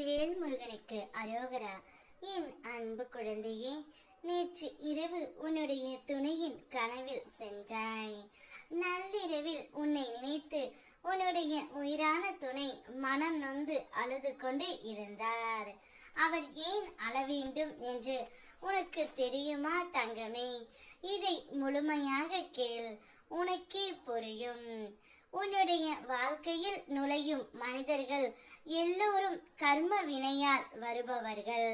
வேல்முருகனுக்கு அரோகரா. என் அன்பு குழந்தையே, நேற்று இரவு உன்னுடைய துணையின் கனவில் சென்றாய். நள்ளிரவில் உன்னை நினைத்து உன்னுடைய உயிரான துணை மனம் நொந்து அழுது கொண்டு இருந்தார். அவர் ஏன் அழ வேண்டும் என்று உனக்கு தெரியுமா தங்கமே? இதை முழுமையாக கேள், உனக்கே புரியும். உன்னுடைய வாழ்க்கையில் நுழையும் மனிதர்கள் எல்லோரும் கர்ம வினையால் வருபவர்கள்.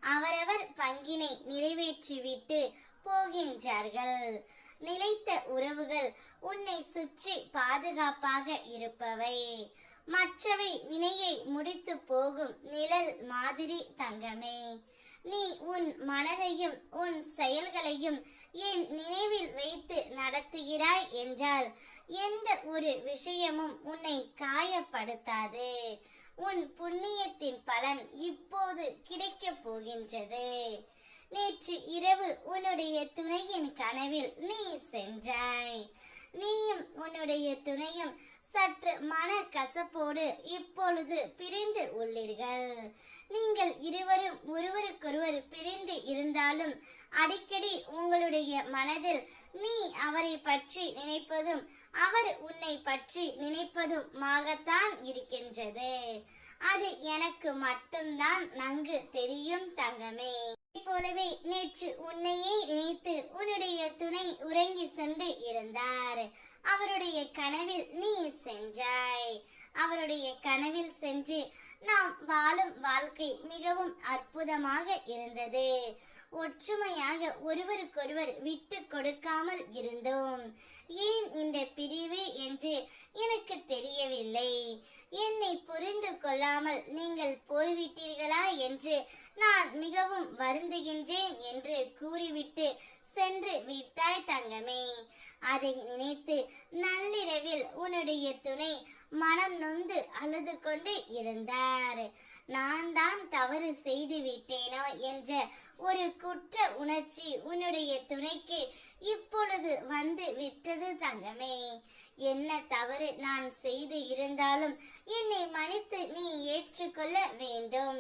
அவரவர் பங்கினை நிறைவேற்றிவிட்டு போகின்றார்கள். நிலைத்த உறவுகள் உன்னை சுற்றி பாதுகாப்பாக இருப்பவை. மற்றவை வினையை முடித்து போகும் நிழல் மாதிரி தங்கமே. நீ உன் மனதையும் உன் செயல்களையும் என் நினைவில் வைத்து நடத்துகிறாய் என்றால் எந்த ஒரு விஷயமும் உன்னை காயப்படுத்தாது. உன் புண்ணியத்தின் பலன் இப்போது கிடைக்கப் போகின்றது. நேற்று இரவு உன்னுடைய துணையின் கனவில் நீ சென்றாய். நீயும் உன்னுடைய துணையும் சற்று மன கசப்போடு இப்பொழுது பிரிந்து உள்ளீர்கள். நீங்கள் இருவரும் ஒருவருக்கொருவர் பிரிந்து இருந்தாலும் அடிக்கடி உங்களுடைய மனதில் நீ அவரை பற்றி நினைப்பதும் அவர் உன்னை பற்றி நினைப்பதுமாகத்தான் இருக்கின்றது. அது எனக்கு மட்டும்தான் நன்கு தெரியும் தங்கமே. போலவே நேற்று உன்னையே நினைத்து உன்னுடைய துணை உறங்கி சென்று இருந்தார். அவருடைய கனவில் நீ சென்றாய். அவருடைய கனவில் சென்று நாம் வாழும் வாழ்க்கை மிகவும் அற்புதமாக இருந்தது. ஒற்றுமையாக ஒருவருக்கொருவர் விட்டு கொடுக்காமல் இருந்தோம். ஏன் இந்த பிரிவு என்று எனக்கு தெரியவில்லை. என்னை புரிந்து கொள்ளாமல் நீங்கள் போய்விட்டீர்களா என்று நான் மிகவும் வருந்துகின்றேன் என்று கூறிவிட்டு சென்று விட்டாய் தங்கமே. அதை நினைத்து நள்ளிரவில் உன்னுடைய துணை மனம் நொந்து அழுது கொண்டு இருந்தார். நான் தான் தவறு செய்து விட்டேனோ என்ற ஒரு குற்ற உணர்ச்சி உன்னுடைய துணைக்கு இப்பொழுது வந்து விட்டது தங்கமே. என்ன தவறு நான் செய்து இருந்தாலும் என்னை மன்னித்து நீ ஏற்றுக்கொள்ள வேண்டும்.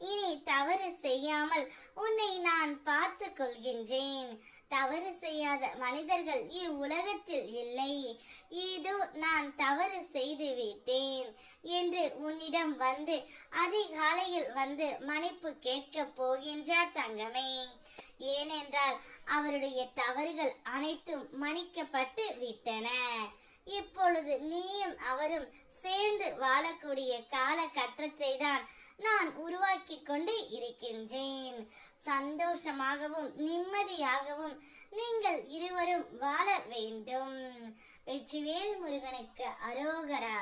இனி தவறு செய்யாமல் உன்னை நான் பார்த்து கொள்கின்றேன். தவறு செய்யாத மனிதர்கள் இவ்வுலகத்தில் இல்லை. ஏதோ நான் தவறு செய்து விட்டேன் என்று உன்னிடம் வந்து அதிகாலையில் வந்து மன்னிப்பு கேட்க போகின்றார் தங்கமே. ஏனென்றால் அவருடைய தவறுகள் அனைத்தும் மன்னிக்கப்பட்டு விட்டன. இப்பொழுது நீயும் அவரும் சேர்ந்து வாழக்கூடிய காலகட்டத்தை தான் நான் உருவாக்கி கொண்டு இருக்கின்றேன். சந்தோஷமாகவும் நிம்மதியாகவும் நீங்கள் இருவரும் வாழ வேண்டும். வெற்றிவேல் முருகனுக்கு அரோகரா.